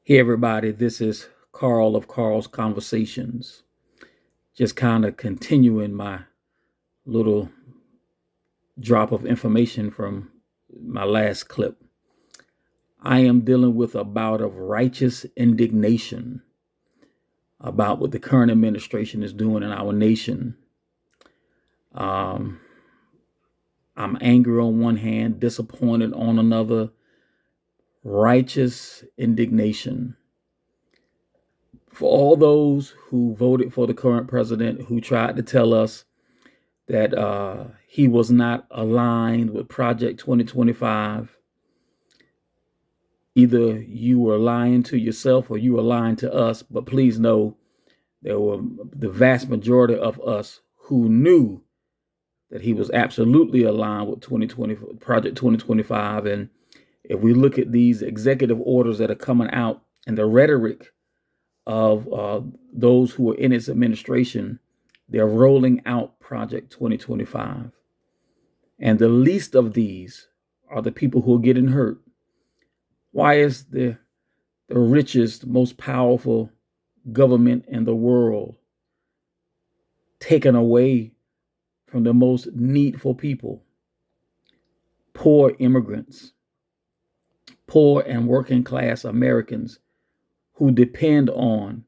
Hey, everybody, this is Carl of Carl's Conversations. Just kind of continuing my little drop of information from my last clip. I am dealing with a bout of righteous indignation about what the current administration is doing in our nation. Um, I'm angry on one hand, disappointed on another. Righteous indignation for all those who voted for the current president, who tried to tell us that he was not aligned with Project 2025. Either you were lying to yourself or you were lying to us, but please know there were the vast majority of us who knew that he was absolutely aligned with Project 2025. And if we look at these executive orders that are coming out and the rhetoric of those who are in its administration, they're rolling out Project 2025. And the least of these are the people who are getting hurt. Why is the richest, most powerful government in the world taken away from the most needful people? Poor immigrants, poor and working class Americans who depend on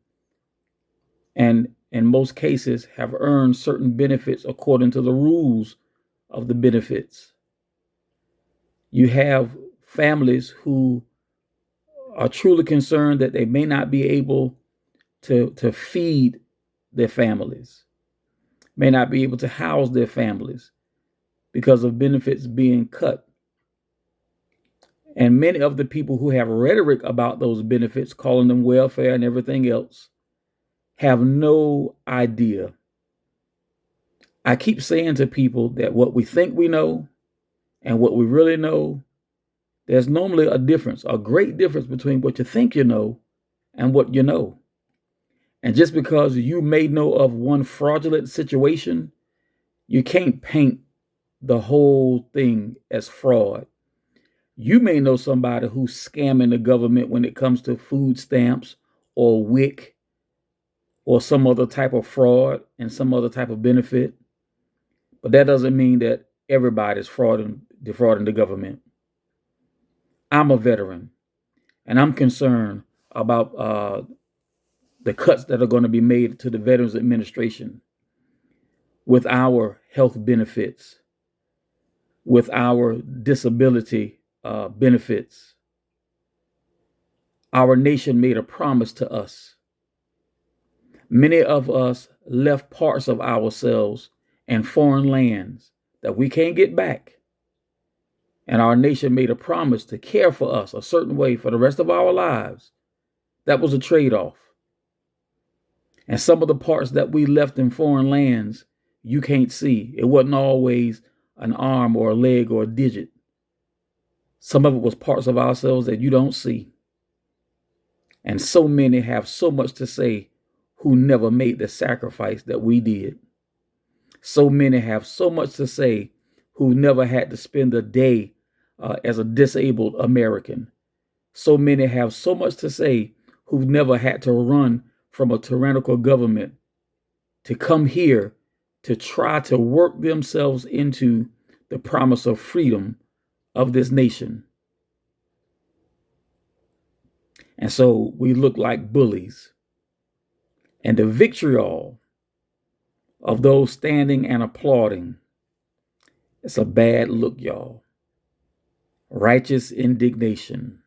and in most cases have earned certain benefits according to the rules of the benefits. You have families who are truly concerned that they may not be able to feed their families, may not be able to house their families because of benefits being cut. And many of the people who have rhetoric about those benefits, calling them welfare and everything else, have no idea. I keep saying to people that what we think we know and what we really know, there's normally a difference, a great difference between what you think you know and what you know. And just because you may know of one fraudulent situation, you can't paint the whole thing as fraud. You may know somebody who's scamming the government when it comes to food stamps or WIC or some other type of fraud and some other type of benefit. But that doesn't mean that everybody's defrauding the government. I'm a veteran, and I'm concerned about the cuts that are going to be made to the Veterans Administration with our health benefits, with our disability benefits. Our nation made a promise to us. Many of us left parts of ourselves in foreign lands that we can't get back. And our nation made a promise to care for us a certain way for the rest of our lives. That was a trade-off. And some of the parts that we left in foreign lands, you can't see. It wasn't always an arm or a leg or a digit. Some of it was parts of ourselves that you don't see. And so many have so much to say who never made the sacrifice that we did. So many have so much to say who never had to spend a day as a disabled American. So many have so much to say who've never had to run from a tyrannical government to come here to try to work themselves into the promise of freedom of this nation. And so we look like bullies. And the vitriol of those standing and applauding, it's a bad look, y'all. Righteous indignation.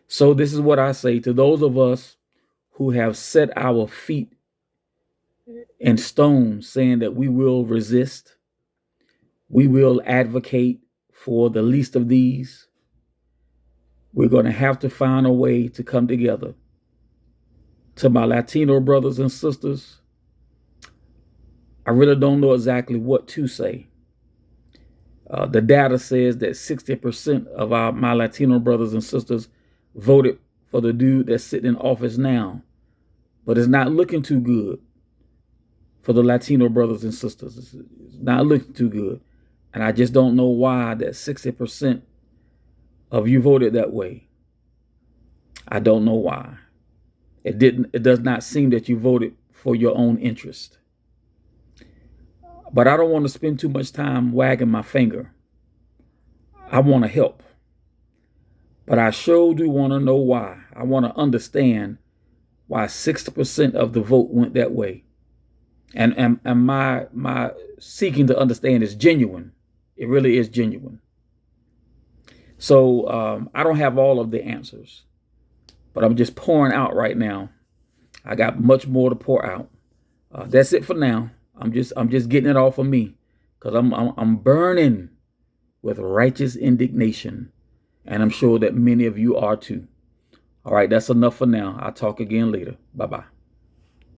So this is what I say to those of us who have set our feet in stone, saying that we will resist, we will advocate for the least of these. We're going to have to find a way to come together. To my Latino brothers and sisters, I really don't know exactly what to say. The data says that 60% of my Latino brothers and sisters voted for the dude that's sitting in office now. But it's not looking too good for the Latino brothers and sisters. It's not looking too good. And I just don't know why that 60% of you voted that way. I don't know why. It does not seem that you voted for your own interest. But I don't want to spend too much time wagging my finger. I want to help. But I sure do want to know why. I want to understand why 60% of the vote went that way. And my seeking to understand is genuine. It really is genuine. So I don't have all of the answers, but I'm just pouring out right now. I got much more to pour out. That's it for now. I'm just getting it all for me, because I'm burning with righteous indignation, and I'm sure that many of you are too. All right, that's enough for now. I'll talk again later. Bye-bye.